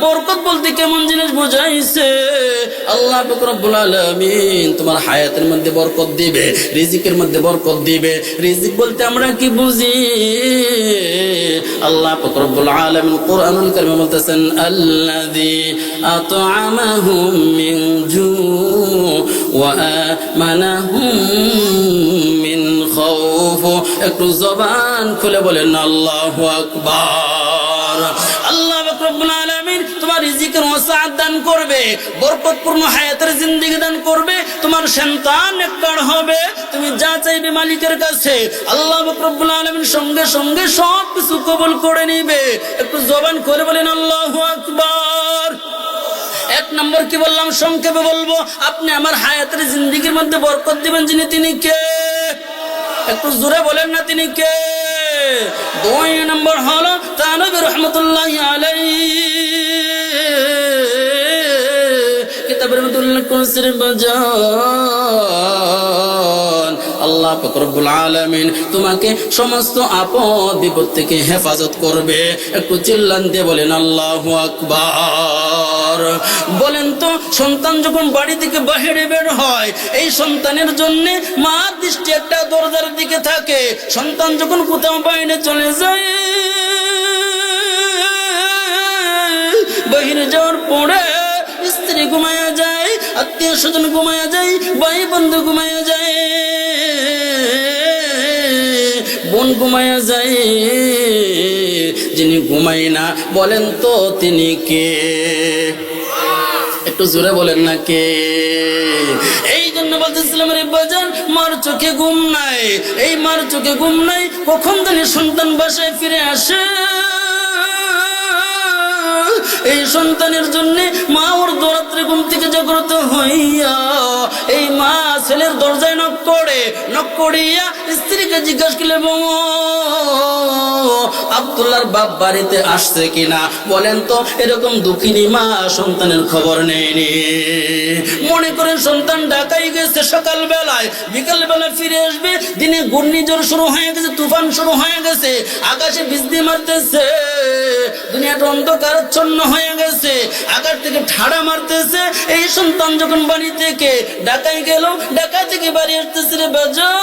বরকত বলতে কেমন জিনিস বোঝাইছে। আল্লাহ পাক রব্বুল আলামিন তোমার হায়াতের মধ্যে বরকত দিবে, রিজিকের মধ্যে বরকত দিবে। রিজিক বলতে আমরা কি বুঝি? আল্লাহ পাক রব্বুল আলামিন কোরআনুল কারীমে বলতেছেন, আল্লাযী আত'আমাহুম মিন জু ওয়া আমানাহুম মিন খাউফ। একটু জবান খুলে বলেন আল্লাহু আকবার। আল্লাহ পাক রব্বুল আলামিন তোমার রিজিকের ওয়াসাআত দান করবে, বরকতপূর্ণ হায়াতের জিন্দেগি দান করবে, তোমার সন্তান নেককার হবে। তুমি যা চাইবে মালিকের কাছে আল্লাহ পাক রব্বুল আলামিন সঙ্গে সঙ্গে সব কিছু কবুল করে নিবে। একটু জবান খুলে বলেন আল্লাহু আকবার। এক নম্বর কি বললাম, সংক্ষেপে বলবো, আপনি আমার হায়াতের জিন্দেগির মধ্যে বরকত দিবেন যিনি, তিনি কে? একটু জোরে বলেন না, তিনি কে? দুই নম্বর হলো তানবী রাহমাতুল্লাহি আলাইহি কিতাবের মধ্যে উল্লেখ করেছেন বাজান, আল্লাহ পাক রব্বুল আলামিন তোমাকে সমস্ত আপদ বিপদ থেকে হেফাজত করবে। একটু চিল্লান দিয়ে বলেন আল্লাহু আকবার। বলেন তো, সন্তান যখন বাড়ি থেকে বাহিরে বের হয়, এই সন্তানের জন্য মার দৃষ্টি একটা দরজার দিকে থাকে। সন্তান যখন কোথাও বাইরে চলে যায়, বাহিরে যাওয়ার পরে স্ত্রী ঘুমায়া যায়, আত্মীয় স্বজন ঘুমায়া যায়, ভাই বন্ধু ঘুমায়া যায়, বোন ঘুমায়া যায়, যিনি ঘুমাই না, বলেন তো তিনি কে? একটু জোরে বলেন না কে? এই জন্য বলতেছিলাম রে বাজান, মার চোখে ঘুম নাই। এই মার চোখে ঘুম নাই, কখন জানি সন্তান বাসায় ফিরে আসে। এই সন্তানের জন্য মা ওর দৌরাত্রে ঘুম থেকে জাগ্রত হইয়া এই মা ছেলের দরজায় নক করে, নক করিয়া স্ত্রীকে জিজ্ঞাসা করলে, আব্দুল্লাহর বাপ বাড়িতে আসছে কিনা? বলেন তো, এরকম দুঃখিনী মা সন্তানের খবর নেয়নি। মনে করে সন্তান ঢাকায় গেছে সকাল বেলায়, বিকাল বেলায় ফিরে আসবে। দিনে ঘূর্ণিঝড় শুরু হয়ে গেছে, তুফান শুরু হয়ে গেছে, আকাশে বিজলি মারতেছে, দুনিয়াটা অন্ধকারাচ্ছন্ন হয়ে গেছে, আকাশ থেকে ঠাড়া মারতেছে। এই সন্তান যখন বাড়ি থেকে ঢাকায় গেল, ঢাকা থেকে বাড়ি আসতেছে রে বাজার,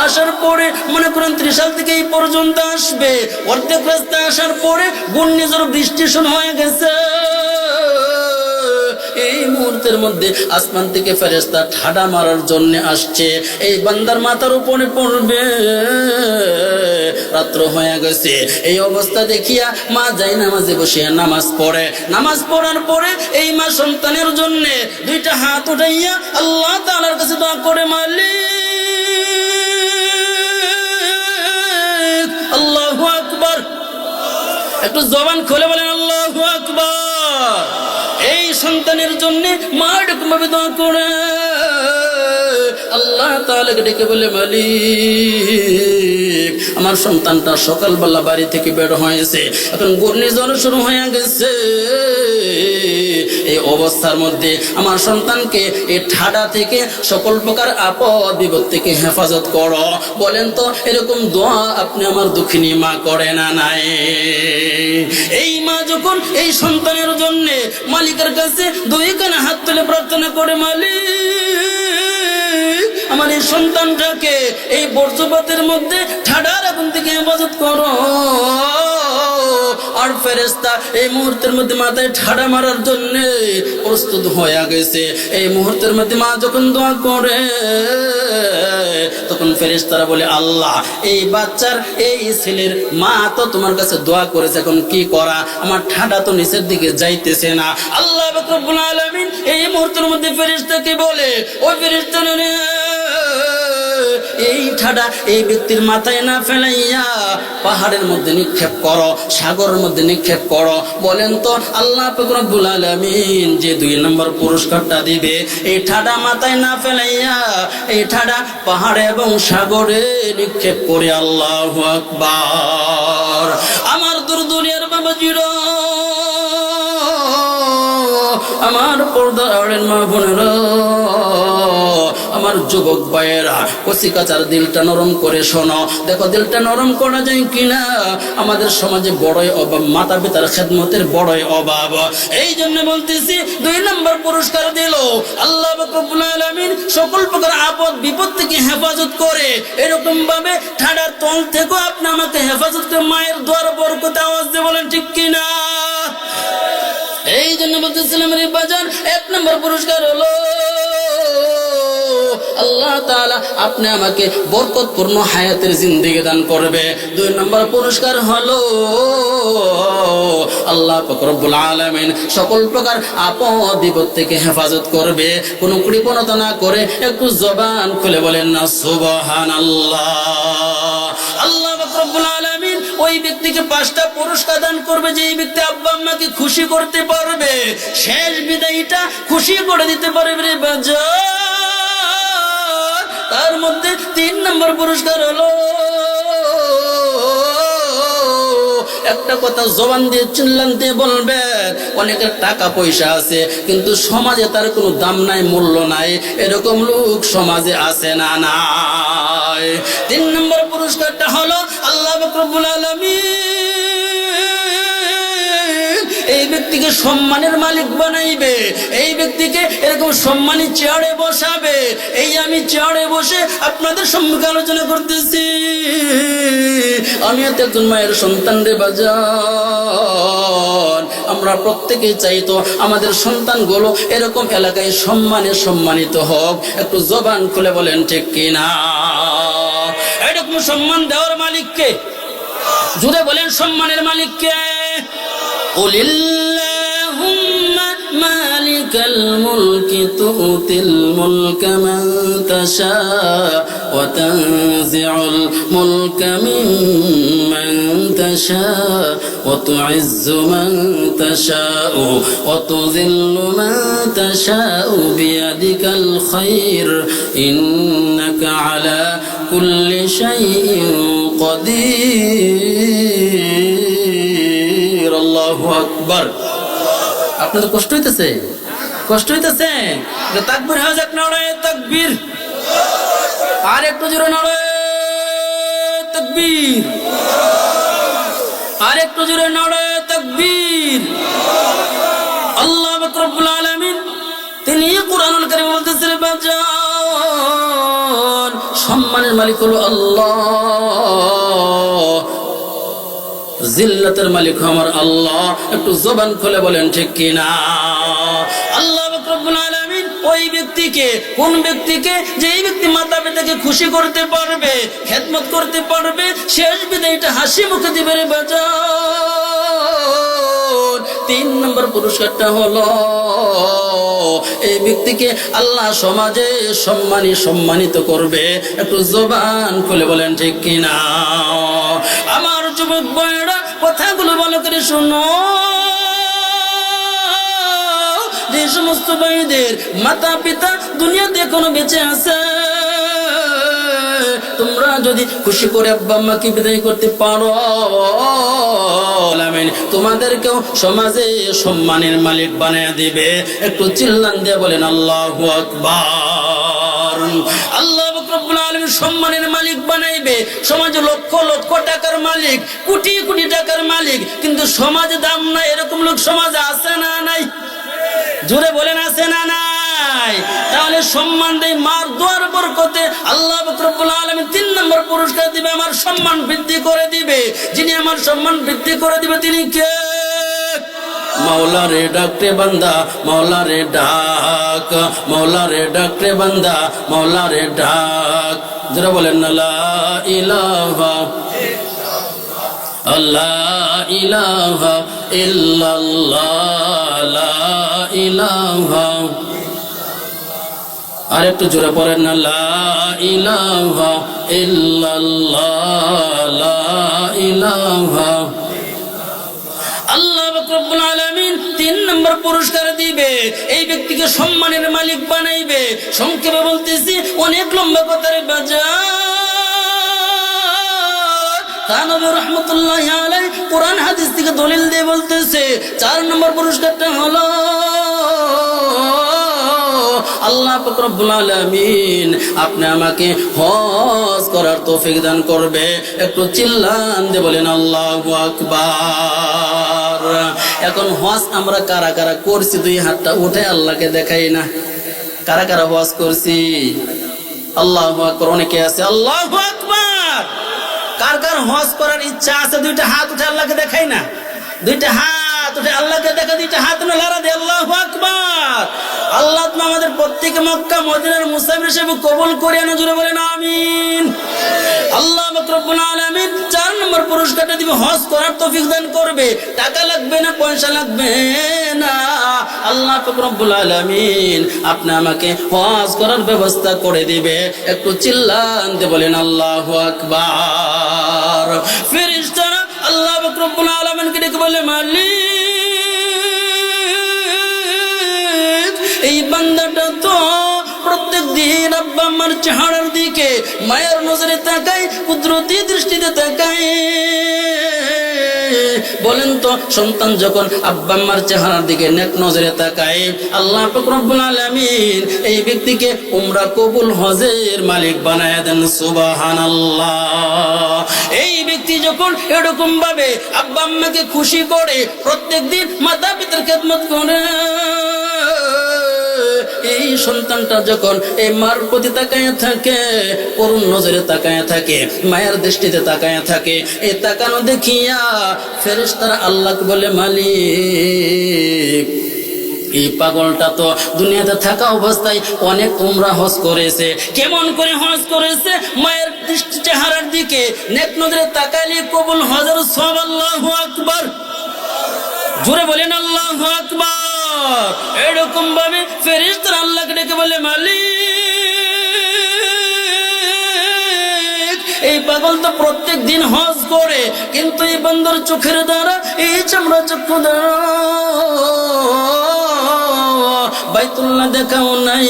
আসার পরে মনে করেন 30 সাল থেকে এই পর্যন্ত আসবে, অর্ধেক রাস্তা আসার পরে ঘূর্ণিঝড় বৃষ্টি শুরু হয়ে গেছে। এই মুহূর্তের মধ্যে আসমান থেকে ফেরেশতা ঠাডা মারার জন্য আসছে, এই বান্দার মাথার উপরে পড়বে। রাত্র হয়ে গেছে। এই অবস্থা দেখিয়া মা যায় নামাজে বসিয়া নামাজ পড়ে। নামাজ পড়ার পরে এই মা সন্তানের জন্য দুইটা হাত উঠাইয়া আল্লাহ তাআলার কাছে দোয়া করে, মালিক। আল্লাহু আকবার। একটু জবান খুলে বলেন আল্লাহু আকবার। এই সন্তানের জন্য মা এরকম ভাবে দোয়া করে আল্লাহ তাআলাকে ডেকে বলে, মালিক, আমার সন্তানটা সকালবেলা বাড়ি থেকে বের হয়েছে, এখন ঘূর্ণিঝড় শুরু হয়ে গেছে। এই অবস্থার মধ্যে আমার সন্তানকে এই ঠাডা থেকে সকল প্রকার আপদ বিপদ থেকে হেফাজত করো। বলেন তো, এরকম দোয়া আপনি আমার দুঃখিনী মা করে না নাই? এই মা যখন এই সন্তানের জন্য মালিকের কাছে দুই কানে হাত তুলে প্রার্থনা করে, মালিক, আমার এই সন্তানটাকে এই বর্ষপাতের মধ্যে ঠাডার আগুন থেকে হেফাজত করো। আর ফেরেশতা এই মুহূর্তের মধ্যে মাথায় ঠাডা মারার জন্য প্রস্তুত হয়ে গেছে। এই মুহূর্তের মধ্যে মা যখন দোয়া করে, তখন ফেরেশতারা বলে, আল্লাহ, এই বাচ্চার এই ছেলের মা তো তোমার কাছে দোয়া করেছে, এখন কি করা? আমার ঠাডা তো নিচের দিকে যাইতেছে না। আল্লাহ রাব্বুল আলামিন এই মুহূর্তের মধ্যে ফেরেশতাকে বলে, ওই ফেরেশতা, এই ঠাডা এই ব্যক্তির মাথায় না ফেলাইয়া পাহাড়ের মধ্যে নিক্ষেপ করো, সাগরের মধ্যে নিক্ষেপ করো। বলেন তো, আল্লাহ পাক রব্বুল আলামিন যে 2 নম্বর পুরস্কারটা দিবে, এই ঠাডা মাথায় না ফেলাইয়া এই ঠাডা পাহাড়ে এবং সাগরে নিক্ষেপ করে। আল্লাহু আকবার। আমার দুনিয়ার বাবাজিরা, আমার পর্দার আড়ের মা বোনেরা, আমার আমার যুবক ভাইয়েরা, কচিকাচার দিলটা নরম করে শোনো, দেখো দিলটা নরম করা যায় কিনা। আমাদের সমাজে বড়ই অভাব, মাতা পিতার খেদমতের বড়ই অভাব। এই জন্য বলতেছি 2 নম্বর পুরস্কার দিল আল্লাহ রব্বুল আলামিন সকল প্রকার আপদ বিপদ থেকে হেফাজত করে। এরকম ভাবে ঠাডার তল থেকে আপনি আমাকে হেফাজত করে মায়ের দোয়ার বরকতে আওয়াজ দিয়ে বলেন ঠিক কিনা। এই জন্য বলতেছিলাম রে বাজান, 1 নম্বর পুরস্কার হলো আল্লাহ তাআলা আপনি আমাকে বরকতপূর্ণ হায়াতের জিন্দেগি দান করবে। 2 নম্বর পুরস্কার হলো আল্লাহ পাক রব্বুল আলামিন সকল প্রকার আপদ বিপদ থেকে হেফাজত করবে। কোনো কৃপণতা না করে একটু জবান খুলে বলেন না সুবহানাল্লাহ। আল্লাহ পাক রব্বুল আলামিন ওই ব্যক্তিকে 5টা পুরস্কার দান করবে যে ব্যক্তি আব্বা আম্মাকে খুশি করতে পারবে, শেষ বিদায়টা খুশি করে দিতে পারবে রে বাজার। তার মধ্যে 3 নম্বর পুরস্কার হলো একটা কথা জবান দিয়ে চিল্লান দিয়ে বলবেন। অনেকের টাকা পয়সা আছে কিন্তু সমাজে তার কোনো দাম নাই, মূল্য নাই, এরকম লোক সমাজে আছে না নাই? 3 নম্বর পুরস্কারটা হলো আল্লাহ রব্বুল আলামিন এই ব্যক্তিকে সম্মানের মালিক বানাইবে, এই ব্যক্তিকে এরকম সম্মানী চেয়ারে বসাবে। এই আমি চেয়ারে বসে আপনাদের সম্মুখে আলোচনা করতেছি, আমি তো একজন মায়ের সন্তান রে বাজান। আমরা প্রত্যেকেই চাইতো আমাদের সন্তানগুলো এরকম এলাকায় সম্মানিত হোক। একটু জবান খুলে বলেন ঠিক কিনা। এরকম সম্মান দেওয়ার মালিককে জুড়ে বলেন, সম্মানের মালিককে। কুলিল্লাহুম্মা মালিকাল মুলকি তুতিল মুলকা মান তাশা ওয়া তানজিউল মুলকা মিম্মান তাশা ওয়া তুইজ্জু মান তাশা ওয়া তুযিল্লু মান তাশা বিয়াদিকাল খায়র ইন্নাকা আলা কুল্লি শাইইন কাদির। আল্লাহু আকবার। আপনাদের কষ্ট হইতেছে? কষ্ট হইতেছে? তাকবীর হয়ে যাক, নারায়ে তাকবীর। আর একটু জোরে নারায়ে তাকবীর। আর একটু জোরে নারায়ে তাকবীর। আল্লাহ রব্বুল আলামিন তিনি কুরআনুল কারীমে বলতেছেন বাজান, সম্মানের মালিক হলো আল্লাহ, জিল্লাতের মালিক আমার আল্লাহ। একটু জবান খুলে বলেন ঠিক কিনা। আল্লাহ রব্বুল আলামিন ওই ব্যক্তিকে, কোন ব্যক্তিকে, যেই ব্যক্তি মাতা পিতাকে খুশি করতে পারবে, খেদমত করতে পারবে, শেষ বিদায়টা হাসি মুখে দিবে রে বাজার। 3 নম্বর পুরস্কারটা হলো এই ব্যক্তিকে আল্লাহ সমাজে সম্মানিত করবে। একটু জবান খুলে বলেন ঠিক কিনা। আমার যুবক ভাইরা কথাগুলো ভালো করে শোনো। যে সমস্ত ভাইদের মাতা পিতা দুনিয়াতে এখনো বেঁচে আছে, তোমরা যদি খুশি করে আব্বা আম্মাকে বিদায় করতে পারো, তোমাদেরকেও সমাজে সম্মানের মালিক বানিয়ে দিবে। একটু চিল্লান দিয়ে বলেন আল্লাহু আকবার। আল্লাহ রব্বুল আলামিন সম্মানের মালিক বানাইবে। সমাজে লক্ষ লক্ষ টাকার মালিক, কোটি কোটি টাকার মালিক, কিন্তু সমাজে দাম নাই, এরকম লোক সমাজে আছে না নাই? জোরে বলেন আছে না নাই? তাহলে সম্মান দেয় মার দোয়ার বরকতে আল্লাহ রব্বুল আলামিন 3 নম্বর পুরস্কার দিবে, আমার সম্মান বৃদ্ধি করে দিবে। যিনি আমার সম্মান বৃদ্ধি করে দিবে তিনি কে? मौला रे डाकरे बंदा मौला रे डाक मौला रे डाकरे बंदा मौला रे डाक जरा बोले ला इलाहा अल्लाह इलाहा इल्लल्लाह ला इलाहा আর একটু জোরে পড়েন না লা ইলাহা ইল্লাল্লাহ লা ইলাহা। আল্লাহ রব্বুল আলামিন 3 নম্বর পুরস্কার দিবে, এই ব্যক্তিকে সম্মানের মালিক বানাইবে। সংক্ষেপে বলতেছি, অনেক লম্বা কথার বাজার। তানবী রাহমাতুল্লাহি আলাইহি কোরআন হাদিস থেকে দলিল দিয়ে বলতেছে 4 নম্বর পুরস্কারটা হলো আল্লাহ পাক রব্বুল আলামিন আপনি আমাকে হজ করার তৌফিক দান করবে। একটু চিল্লান দিয়ে বলেন আল্লাহু আকবার। এখন হজ আমরা কারা কারা করছি, দুই হাতটা উঠে আল্লাহকে দেখাই না। কারা কারা হজ করছি? আল্লাহু আকবার। অনেকে আছে আল্লাহু আকবার। কার কার হজ করার ইচ্ছা আছে দুইটা হাত উঠে আল্লাহকে দেখাই না। দুইটা হাত উঠে আল্লাহকে দেখা, দুইটা হাত লাড়া দিয়ে আল্লাহু আকবার। আল্লাহ তুমি আমাদের প্রত্যেকে মক্কা মদিনার মুসাফির হিসেবে কবুল করে আনো, জোরে বলেন আমিন। আল্লাহ পাক রব্বুল আলামিন 4 নম্বর পুরস্কারটা দিবে, হজ করার তৌফিক দান করবে। টাকা লাগবে না, পয়সা লাগবে না। আল্লাহ পাক রব্বুল আলামিন আপনি আমাকে হজ করার ব্যবস্থা করে দিবে। একটু চিল্লান দিয়ে বলেন আল্লাহু আকবার। ফেরেশতারা আল্লাহ পাক রব্বুল আলামিনকে ডেকে বলে, মালিক এই বান্দাটা তো প্রত্যেক দিন আব্বা আম্মার চেহারার দিকে মায়ের নজরে তাকায়, কুদরতি দৃষ্টিতে তাকায়। বলেন তো সন্তান যখন আব্বা আম্মার চেহারার দিকে নেক নজরে তাকায়, আল্লাহ পাক রব্বুল আলামিন এই ব্যক্তিকে উমরা কবুল হজের মালিক বানায় দেন। সুবহানাল্লাহ। এই ব্যক্তি যখন এরকম ভাবে আব্বা আম্মাকে খুশি করে, প্রত্যেকদিন মাতা পিতার খেদমত করে, এই সন্তানটা যখন এই মার প্রতি তাকায় থাকে, করুণ নজরে তাকায় থাকে, মায়ের দৃষ্টিতে তাকায় থাকে, এই তাকানো দেখিয়া ফেরেশতারা আল্লাহকে বলে, মালিক এই পাগলটা তো দুনিয়াতে থাকা অবস্থায় অনেক উমরা হজ করেছে। কেমন করে হজ করেছে? মায়ের দৃষ্টি চেহারার দিকে নেক নজরে তাকাইলে কবুল হজের সওয়াব। আল্লাহু আকবার। জোরে বলেন আল্লাহু আকবার। এরকম ভাবে ফেরেশতারা আল্লাহকে ডেকে বলে, মালিক এই পাগল তো প্রত্যেক দিন হজ করে, কিন্তু এই বান্দার চোখের দ্বারা, এই চামড়া চক্ষু দ্বারা বাইতুল্লাহ দেখাও নাই।